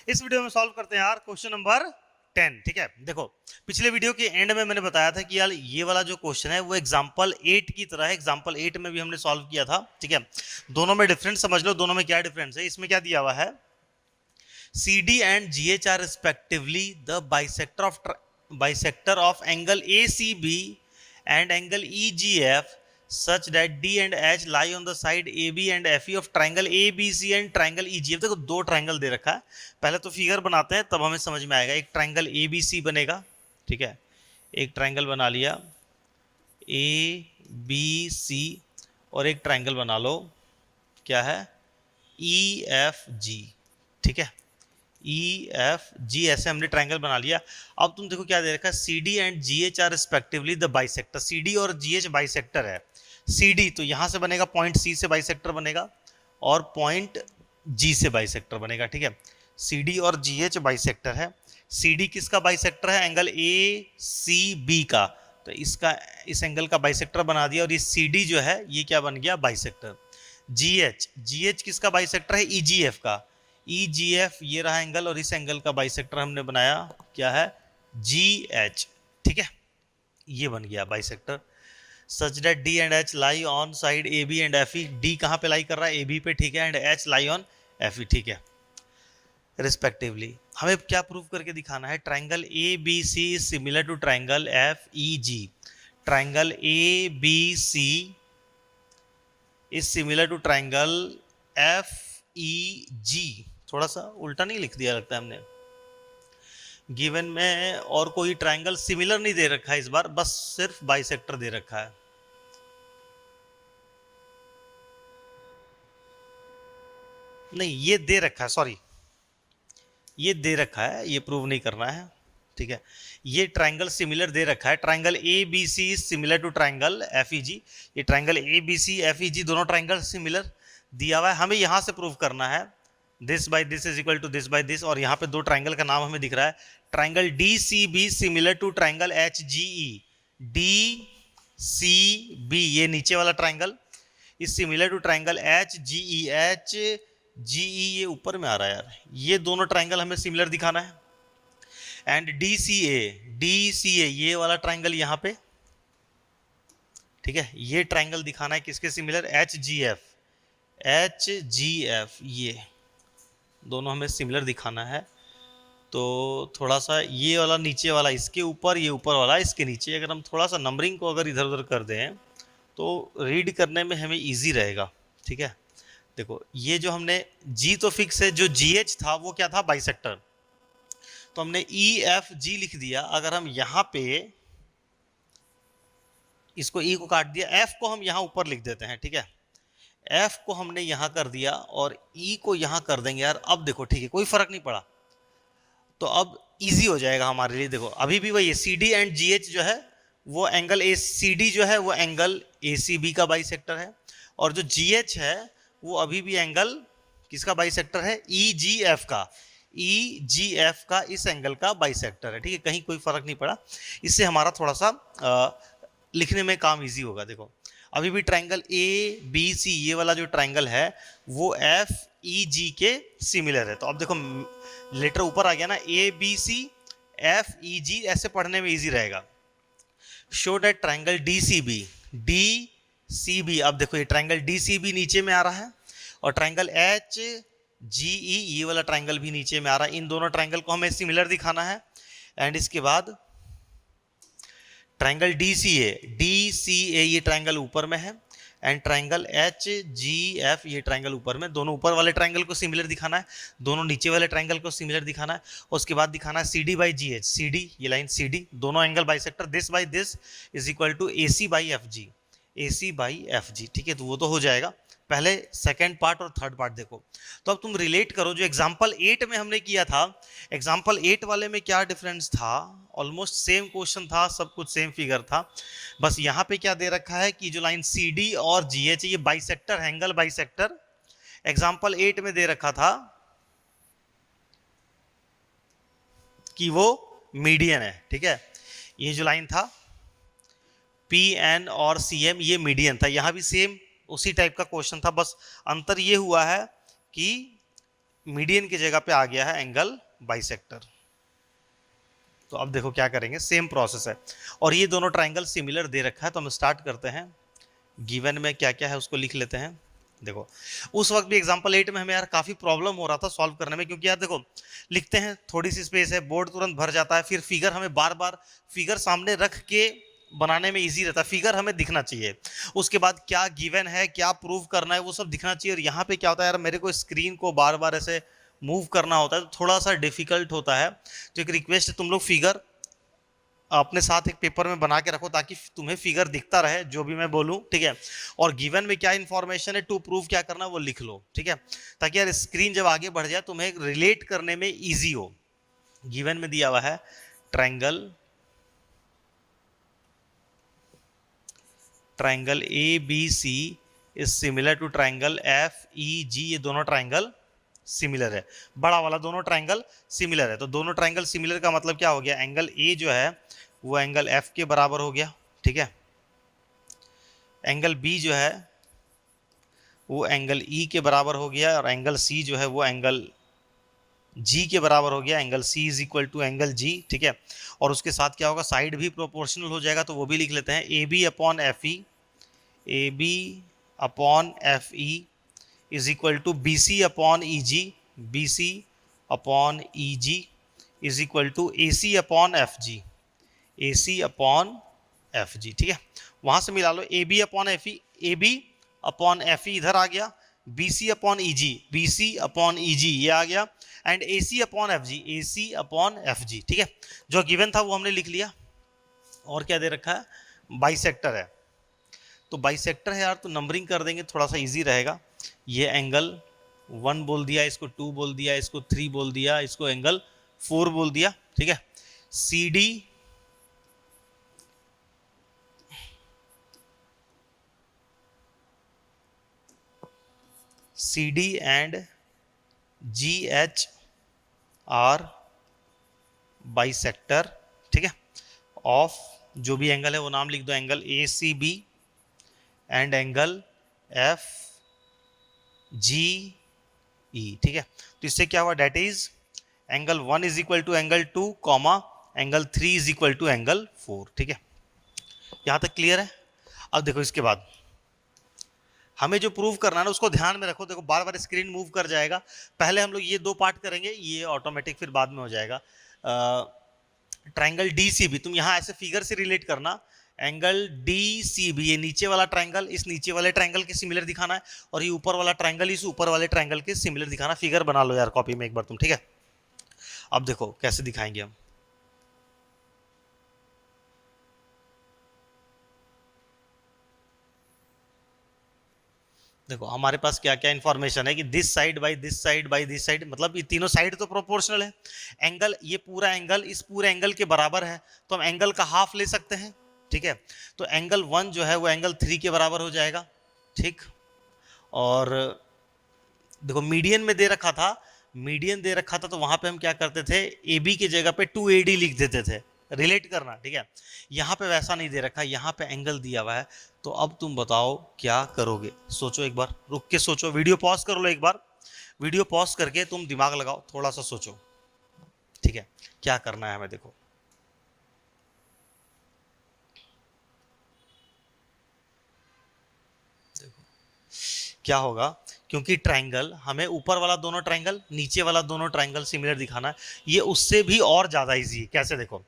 इस वीडियो में सॉल्व करते हैं यार क्वेश्चन नंबर 10। ठीक है, देखो पिछले वीडियो के एंड में मैंने बताया था कि यार ये वाला जो क्वेश्चन है वो एग्जांपल 8 की तरह है। एग्जांपल 8 में भी हमने सॉल्व किया था। ठीक है, दोनों में डिफरेंस समझ लो, दोनों में क्या डिफरेंस है। इसमें क्या दिया हुआ है, CD and GH are respectively the bisector of angle ACB and angle EGF such that D and H lie on the side AB and FE of triangle ABC and triangle EGF। देखो दो triangle दे रखा है, पहले तो figure बनाते हैं तब हमें समझ में आएगा। एक ट्रायंगल ABC बनेगा, ठीक है, एक ट्रायंगल बना लिया ABC और एक ट्रायंगल बना लो, क्या है, EFG। ठीक है, EFG ऐसे हमने ट्रायंगल बना लिया। अब तुम देखो क्या दे रखा है, CD and GH are respectively the bisector. CD और GH बाइसेक्टर है। CD तो यहां से बनेगा, पॉइंट C से बाइसेक्टर बनेगा और पॉइंट G से बाइसेक्टर बनेगा। ठीक है, CD और GH बाइसेक्टर है। CD किसका बाइसेक्टर है, एंगल ACB का, तो इसका इस एंगल का बाइसेक्टर बना दिया और ये CD जो है ये क्या बन गया, बाइसेक्टर। GH किसका बाइसेक्टर है, EGF का। EGF ये रहा एंगल और इस एंगल का बाइसेक्टर हमने बनाया, क्या है, GH। ठीक है, ये बन गया bisector. Such that D and H lie on side AB and FE। D कहाँ पे लाई कर रहा है, AB पे, ठीक है, and H lie on FE, ठीक है, रिस्पेक्टिवली। हमें क्या प्रूव करके दिखाना है, triangle ABC is similar to triangle FEG। Triangle ABC is similar to triangle FEG। थोड़ा सा उल्टा नहीं लिख दिया लगता है हमने, गिवन में और कोई ट्रायंगल सिमिलर नहीं दे रखा है इस बार, बस सिर्फ बाइसेक्टर दे रखा है। नहीं ये दे रखा है, सॉरी, ये दे रखा है, ये प्रूव नहीं करना है। ठीक है, ये ट्रायंगल सिमिलर दे रखा है, triangle ABC is similar to triangle FEG। ये ट्रायंगल ABC FEG दोनों ट्रायंगल सिमिलर दिया हुआ है, हमें यहां से प्रूव करना है this by this is equal to this by this. और यहाँ पे दो ट्राइंगल का नाम हमें दिख रहा है, triangle DCB similar to triangle HGE। DCB ये नीचे वाला triangle is similar to triangle HGE। HGE ये ऊपर में आ रहा है यार, ये दोनों ट्राइंगल हमें सिमिलर दिखाना है। एंड DCA ये वाला ट्राइंगल यहाँ पे, ठीक है, ये ट्राइंगल दिखाना है किसके सिमिलर, HGF ये दोनों हमें सिमिलर दिखाना है। तो थोड़ा सा ये वाला नीचे वाला इसके ऊपर, ये ऊपर वाला इसके नीचे, अगर हम थोड़ा सा नंबरिंग को अगर इधर उधर कर दें तो रीड करने में हमें इजी रहेगा। ठीक है, देखो ये जो हमने G तो फिक्स है, जो GH था वो क्या था, बाइसेक्टर, तो हमने EFG लिख दिया। अगर हम यहाँ पे इसको E को काट दिया, F को हम यहाँ ऊपर लिख देते हैं। ठीक है, F को हमने यहाँ कर दिया और E को यहाँ कर देंगे यार। अब देखो ठीक है, कोई फर्क नहीं पड़ा, तो अब इजी हो जाएगा हमारे लिए। देखो अभी भी वही है, CD एंड GH जो है वो एंगल CD जो है वो एंगल ACB का बाइसेक्टर है, और जो GH है वो अभी भी एंगल किसका बाइसेक्टर है, EGF का। EGF का इस एंगल का बाइसेक्टर है। ठीक है, कहीं कोई फर्क नहीं पड़ा, इससे हमारा थोड़ा सा लिखने में काम इजी होगा। देखो अभी भी ट्राइंगल ABC ये वाला जो ट्राइंगल है वो FEG के सिमिलर है। तो अब देखो लेटर ऊपर आ गया ना, ABC FEG, ऐसे पढ़ने में इजी रहेगा। शो दैट ट्राइंगल DCB, अब देखो ये ट्राइंगल DCB नीचे में आ रहा है और ट्राइंगल HGE ये वाला ट्राइंगल भी नीचे में आ रहा है। इन दोनों ट्राइंगल को हमें सिमिलर दिखाना है। एंड इसके बाद ट्राइंगल DCA ये ट्राइंगल ऊपर में है, एंड ट्राइंगल HGF ये ट्राइंगल ऊपर में। दोनों ऊपर वाले ट्राइंगल को सिमिलर दिखाना है, दोनों नीचे वाले ट्राइंगल को सिमिलर दिखाना है, और उसके बाद दिखाना है CD बाई GH। CD ये लाइन CD, दोनों angle bisector, this by this is equal to AC by FG। ठीक है, तो वो तो हो जाएगा। पहले सेकेंड पार्ट और थर्ड पार्ट देखो, तो अब तुम रिलेट करो जो एग्जाम्पल 8 में हमने किया था। एग्जाम्पल 8 वाले में क्या डिफरेंस था, ऑलमोस्ट सेम क्वेश्चन था, सब कुछ सेम फिगर था, बस यहाँ पे क्या दे रखा है कि जो लाइन CD और GH ये बाइसेक्टर, एंगल बाइसेक्टर, एग्जाम्पल 8 में दे रखा था कि वो मीडियन है। ठीक है, ये जो लाइन था PN और CM ये मीडियन था, यहाँ भी सेम उसी टाइप का क्वेश्चन था, बस अंतर ये हुआ है कि मीडियन की जगह पे आ गया है एंगल बाइसेक्टर। तो अब देखो क्या करेंगे, सेम प्रोसेस है और ये दोनों ट्राइंगल सिमिलर दे रखा है। तो हम स्टार्ट करते हैं, गिवन में क्या क्या है उसको लिख लेते हैं। देखो उस वक्त भी एग्जांपल 8 में हमें यार काफी प्रॉब्लम हो रहा था सॉल्व करने में, क्योंकि यार देखो लिखते हैं थोड़ी सी स्पेस है, बोर्ड तुरंत भर जाता है, फिर फिगर हमें बार बार फिगर सामने रख के बनाने में इजी रहता है, फिगर हमें दिखना चाहिए, उसके बाद क्या गिवन है क्या प्रूव करना है वो सब दिखना चाहिए। और यहाँ पे क्या होता है यार, मेरे को स्क्रीन को बार बार ऐसे मूव करना होता है तो थोड़ा सा डिफिकल्ट होता है। तो एक रिक्वेस्ट है, तुम लोग फिगर अपने साथ एक पेपर में बना के रखो ताकि तुम्हें फिगर दिखता रहे जो भी मैं बोलूं, ठीक है। और गिवन में क्या इंफॉर्मेशन है, टू प्रूव क्या करना वो लिख लो, ठीक है, ताकि यार स्क्रीन जब आगे बढ़ जाए तुम्हें रिलेट करने में इजी हो। गिवन में दिया हुआ है triangle A B C is similar to triangle F E G. ये दोनों ट्रायंगल सिमिलर है, बड़ा वाला दोनों ट्रायंगल सिमिलर है। तो दोनों ट्रायंगल सिमिलर का मतलब क्या हो गया, एंगल ए जो है वो एंगल एफ के बराबर हो गया, ठीक है। एंगल बी जो है वो एंगल ई के बराबर हो गया, और एंगल सी जो है वो एंगल जी के बराबर हो गया, angle C is equal to angle G, ठीक है। और उसके साथ क्या होगा, साइड भी प्रोपोर्शनल हो जाएगा, तो वो भी लिख लेते हैं, A B upon F E, A B upon F E is equal to B C upon E G, B C upon E G is equal to A C upon F G, A C upon F G, ठीक है। वहां से मिला लो, A B upon F E, A B upon F E इधर आ गया, B C upon E G, B C upon E G ये आ गया, and A C upon F G, A C upon F G, ठीक है। जो given था वो हमने लिख लिया। और क्या दे रखा है, बाइसेक्टर है। तो बाइसेक्टर है यार, तो नंबरिंग कर देंगे थोड़ा सा इजी रहेगा। ये एंगल 1 बोल दिया, इसको 2 बोल दिया, इसको 3 बोल दिया, इसको एंगल 4 बोल दिया, ठीक है। C D C D and G H are bisector, ठीक है, ऑफ जो भी एंगल है वो नाम लिख दो, angle A C B and angle F G E, ठीक है। तो इससे क्या हुआ, that is angle 1 is equal to angle 2 comma angle 3 is equal to angle 4, ठीक है। यहां तक क्लियर है। अब देखो इसके बाद हमें जो प्रूव करना है ना उसको ध्यान में रखो। देखो बार बार स्क्रीन मूव कर जाएगा, पहले हम लोग ये 2 पार्ट करेंगे, ये ऑटोमेटिक फिर बाद में हो जाएगा। ट्रायंगल डी सी बी, तुम यहाँ ऐसे फिगर से रिलेट करना, एंगल डी सी बी, ये नीचे वाला ट्रायंगल इस नीचे वाले ट्रायंगल के सिमिलर दिखाना है, और ये ऊपर वाला ट्रायंगल इस ऊपर वाले ट्रायंगल के सिमिलर दिखाना। फिगर बना लो यार कॉपी में एक बार तुम, ठीक है। अब देखो कैसे दिखाएंगे हम। देखो हमारे पास क्या क्या इंफॉर्मेशन है कि this side by this side by this side, मतलब ये तीनों साइड तो प्रोपोर्शनल है। एंगल, ये पूरा एंगल इस पूरे एंगल के बराबर है, तो हम एंगल का हाफ ले सकते हैं, ठीक है। तो एंगल 1 जो है वो एंगल 3 के बराबर हो जाएगा, ठीक। और देखो मीडियन में दे रखा था, मीडियन दे रखा था तो वहां पे हम क्या करते थे, ए बी की जगह पे 2AD लिख देते थे, रिलेट करना, ठीक है। यहाँ पे वैसा नहीं दे रखा, यहाँ पे एंगल दिया हुआ है। तो अब तुम बताओ क्या करोगे, सोचो एक बार, रुक के सोचो, वीडियो पॉज कर लो एक बार, वीडियो पॉज करके तुम दिमाग लगाओ, थोड़ा सा सोचो, ठीक है, क्या करना है हमें। देखो क्या होगा, क्योंकि ट्रायंगल हमें ऊपर वाला दोनों ट्रायंगल नीचे वाला दोनों ट्रायंगल सिमिलर दिखाना है, ये उससे भी और ज्यादा इजी है। कैसे, देखो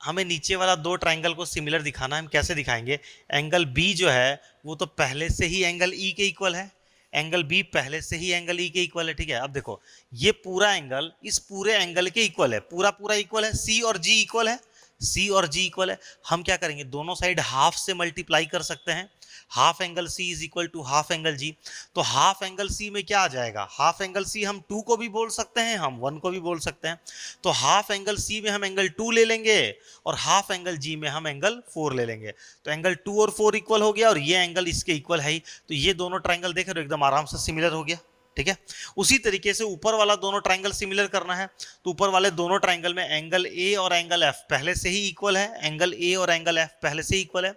हमें नीचे वाला 2 ट्रायंगल को सिमिलर दिखाना है, हम कैसे दिखाएंगे, एंगल बी जो है वो तो पहले से ही एंगल ई के इक्वल है, एंगल बी पहले से ही एंगल ई के इक्वल है, ठीक है। अब देखो ये पूरा एंगल इस पूरे एंगल के इक्वल है, पूरा पूरा इक्वल है, सी और जी इक्वल है, सी और जी इक्वल है। हम क्या करेंगे, दोनों साइड हाफ से मल्टीप्लाई कर सकते हैं, half angle C is equal to half angle G. तो हाफ एंगल सी में क्या आ जाएगा, हाफ एंगल सी हम 2 को भी बोल सकते हैं, हम 1 को भी बोल सकते हैं। तो हाफ एंगल सी में हम एंगल 2 ले लेंगे, और हाफ एंगल जी में हम एंगल 4 ले लेंगे। तो एंगल 2 और 4 इक्वल हो गया, और ये एंगल इसके इक्वल है ही, तो ये दोनों ट्रायंगल देख रहे हो एकदम आराम से सिमिलर हो गया, ठीक है। उसी तरीके से ऊपर वाला दोनों ट्रायंगल सिमिलर करना है, तो ऊपर वाले दोनों ट्रायंगल में एंगल ए और एंगल एफ पहले से ही इक्वल है, एंगल ए और एंगल एफ पहले से ही इक्वल है,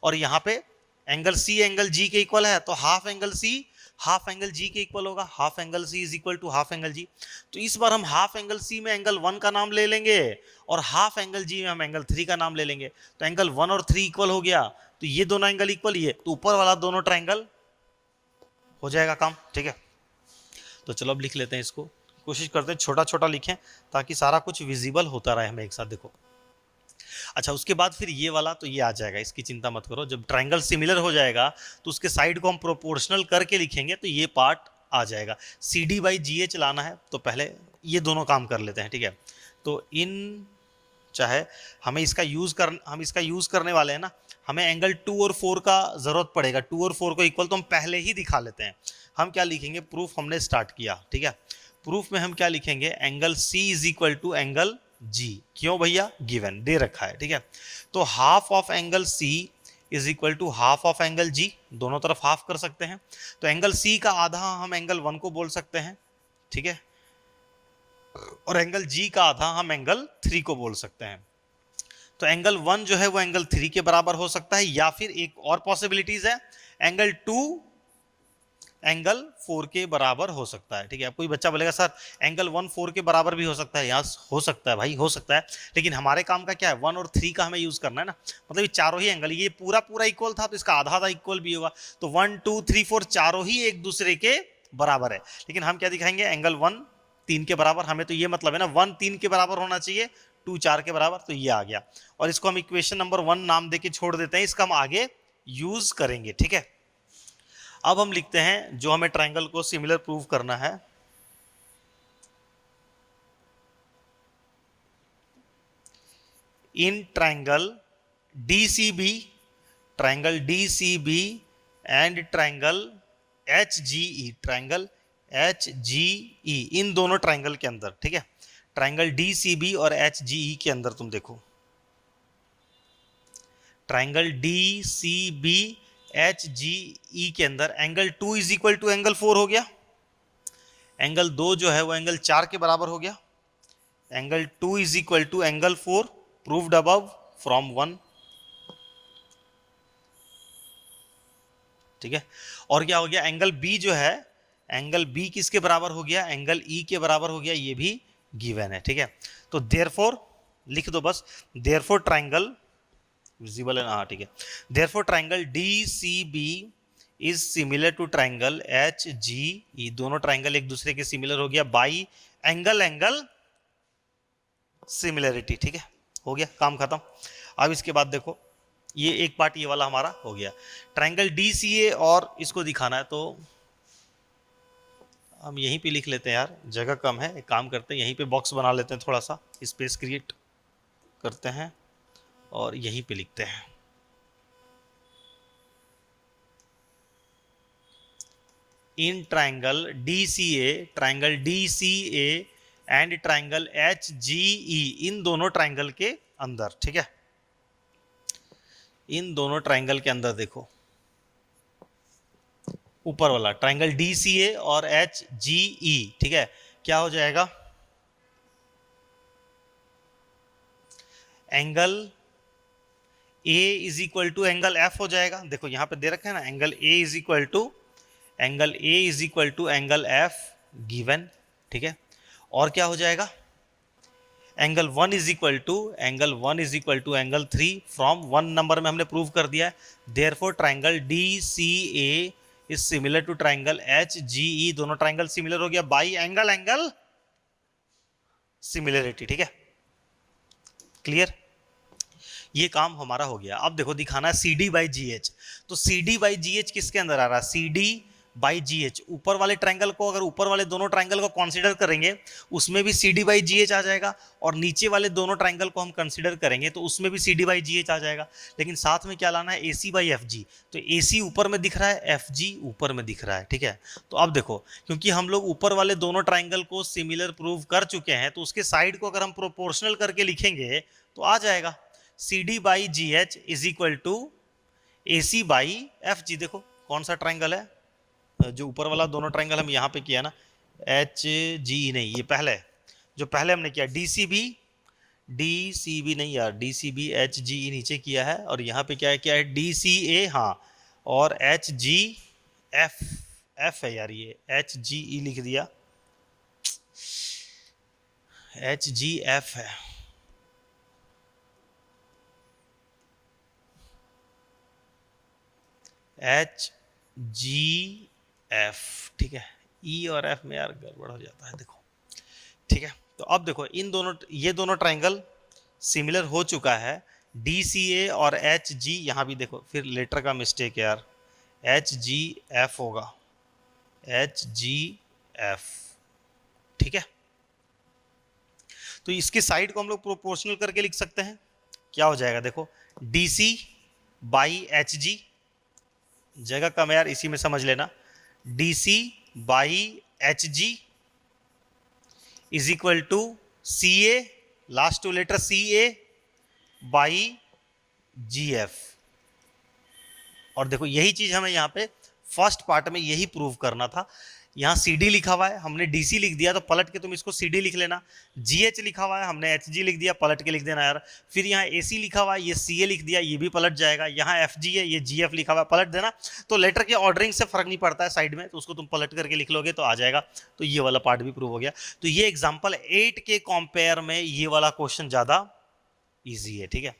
और यहाँ पे एंगल सी एंगल जी के इक्वल है, तो half angle C half angle G के इक्वल होगा, half angle C is equal to half angle G. तो इस बार हम हाफ एंगल सी में एंगल 1 का नाम ले लेंगे और हाफ एंगल जी में हम एंगल 3 का नाम ले लेंगे। तो एंगल 1 और 3 इक्वल हो गया, तो ये दोनों एंगल इक्वल, ये तो ऊपर वाला दोनों ट्रायंगल हो जाएगा काम, ठीक है। तो चलो अब लिख लेते हैं इसको, कोशिश करते हैं छोटा छोटा लिखें ताकि सारा कुछ विजिबल होता रहे हमें एक साथ। देखो अच्छा, उसके बाद फिर ये वाला तो ये आ जाएगा, इसकी चिंता मत करो। जब ट्रायंगल सिमिलर हो जाएगा तो उसके साइड को हम प्रोपोर्शनल करके लिखेंगे तो ये पार्ट आ जाएगा। C D by G H लाना है तो पहले ये दोनों काम कर लेते हैं, ठीक है। तो इन चाहे हमें इसका हम इसका यूज करने वाले हैं ना, हमें एंगल 2 और 4 का जरूरत पड़ेगा। 2 और 4 को इक्वल तो हम पहले ही दिखा लेते हैं। हम क्या लिखेंगे, प्रूफ हमने स्टार्ट किया, ठीक है। प्रूफ में हम क्या लिखेंगे, angle C is equal to angle G. क्यों भैया, गिवन दे रखा है, ठीक है। तो half of angle C is equal to half of angle G, दोनों तरफ हाफ कर सकते हैं। तो एंगल सी का आधा हम एंगल 1 को बोल सकते हैं, ठीक है, और एंगल जी का आधा हम एंगल 3 को बोल सकते हैं। तो एंगल 1 जो है वो एंगल 3 के बराबर हो सकता है, या फिर एक और पॉसिबिलिटीज है, एंगल 2 एंगल 4 के बराबर हो सकता है, ठीक है। अब कोई बच्चा बोलेगा सर एंगल 1 4 के बराबर भी हो सकता है। यस हो सकता है भाई, हो सकता है, लेकिन हमारे काम का क्या है, 1 और 3 का हमें यूज करना है ना। मतलब ये चारों ही एंगल, ये पूरा पूरा इक्वल था तो इसका आधा आधा इक्वल भी होगा। तो 1 2 3 4 चारों ही एक दूसरे के बराबर है, लेकिन हम क्या दिखाएंगे, एंगल 1 3 के बराबर। हमें तो ये मतलब है ना 1 3 के बराबर होना चाहिए, 2 4 के बराबर, तो ये आ गया। और इसको हम इक्वेशन नंबर 1 नाम देके छोड़ देते हैं, इसका हम आगे यूज करेंगे, ठीक है। अब हम लिखते हैं जो हमें ट्रायंगल को सिमिलर प्रूव करना है। In triangle DCB, triangle DCB and triangle HGE, triangle HGE, इन दोनों ट्रायंगल के अंदर, ठीक है। ट्रायंगल डीसीबी और एचजीई के अंदर तुम देखो, ट्रायंगल डीसीबी एचजीई के अंदर angle 2 is equal to angle 4 हो गया, एंगल 2 जो है वो एंगल 4 के बराबर हो गया, angle 2 is equal to angle 4 proved above from 1, ठीक है। और क्या हो गया, एंगल बी जो है, एंगल बी किसके बराबर हो गया, एंगल ई के बराबर हो गया, ये भी गिवन है, ठीक है। तो देयरफॉर लिख दो बस, देयरफॉर ट्रायंगल विजिबल है ना, हाँ ठीक है। Therefore triangle DCB is similar to triangle HGE, दोनों ट्रायंगल एक दूसरे के सिमिलर हो गया बाई एंगल एंगल सिमिलरिटी, ठीक है। हो गया काम खत्म। अब इसके बाद देखो, ये एक पार्ट ये वाला हमारा हो गया। ट्रायंगल डीसीए और इसको दिखाना है तो हम यहीं पे लिख लेते हैं यार, जगह कम है, एक काम करते हैं यहीं पे बॉक्स बना लेते हैं, थोड़ा सा स्पेस क्रिएट करते हैं और यहीं पे लिखते हैं। In triangle DCA and triangle HGE, इन दोनों ट्रायंगल के अंदर, ठीक है, इन दोनों ट्रायंगल के अंदर देखो, ऊपर वाला ट्रायंगल डीसीए और एचजीई, ठीक है, क्या हो जाएगा, angle A is equal to angle F हो जाएगा। देखो यहां पे दे रखा है ना, angle A is equal to angle F given, ठीक है। और क्या हो जाएगा, angle 1 is equal to angle 3 from 1 number में हमने प्रूव कर दिया है। Therefore triangle DCA is similar to triangle HGE, दोनों ट्रायंगल सिमिलर हो गया बाई एंगल एंगल सिमिलरिटी, ठीक है, क्लियर। ये काम हमारा हो गया। अब देखो दिखाना है C D by G H, तो C D by G H किसके अंदर आ रहा है, C D by G H, ऊपर वाले ट्रायंगल को, अगर ऊपर वाले दोनों ट्रायंगल को कंसीडर करेंगे उसमें भी C D by G H आ जाएगा, और नीचे वाले दोनों ट्रायंगल को हम कंसीडर करेंगे तो उसमें भी C D by G H आ जाएगा। लेकिन साथ में क्या लाना है, ए सी बाई एफ जी, तो ए सी ऊपर में दिख रहा है, एफ जी ऊपर में दिख रहा है, ठीक है। तो अब देखो, क्योंकि हम लोग ऊपर वाले दोनों ट्रायंगल को सिमिलर प्रूव कर चुके हैं तो उसके साइड को अगर हम प्रोपोर्शनल करके लिखेंगे तो आ जाएगा, C D by G H is equal to A C by F G. देखो कौन सा ट्रायंगल है, जो ऊपर वाला दोनों ट्रायंगल हम यहाँ पे किया ना, एच जी नहीं, ये पहले जो पहले हमने किया डी सी बी नहीं यार, D C B H G नीचे किया है, और यहाँ पे क्या है डी सी ए, हाँ, और एच जी एफ एफ है यार, ये HGE लिख दिया, HGF है। HGF, ठीक है। ई और एफ में यार गड़बड़ हो जाता है, देखो, ठीक है। तो अब देखो इन दोनों, ये दोनों ट्राइंगल सिमिलर हो चुका है, DCA और HG, यहाँ भी देखो फिर लेटर का मिस्टेक है यार, HGF होगा, HGF, ठीक है। तो इसकी साइड को हम लोग प्रोपोर्शनल करके लिख सकते हैं, क्या हो जाएगा देखो, DC बाई HG, जगह कम है यार इसी में समझ लेना, DC by HG is equal to CA, last two letter CA by GF। और देखो यही चीज हमें यहाँ पे फर्स्ट पार्ट में यही प्रूव करना था, यहाँ CD लिखा हुआ है, हमने DC लिख दिया, तो पलट के तुम इसको CD लिख लेना, GH लिखा हुआ है, हमने HG लिख दिया, पलट के लिख देना यार, फिर यहाँ AC लिखा हुआ है, ये CA लिख दिया, ये भी पलट जाएगा, यहाँ FG है, ये GF लिखा हुआ है, पलट देना। तो लेटर के ऑर्डरिंग से फर्क नहीं पड़ता है साइड में, तो उसको तुम पलट करके लिख लोगे तो आ जाएगा। तो ये वाला पार्ट भी प्रूव हो गया। तो ये एग्जाम्पल 8 के कंपेयर में ये वाला क्वेश्चन ज्यादा ईजी है, ठीक है।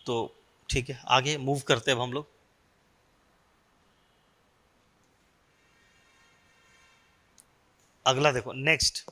तो ठीक है, आगे मूव करते हैं अब हम लोग। अगला देखो नेक्स्ट,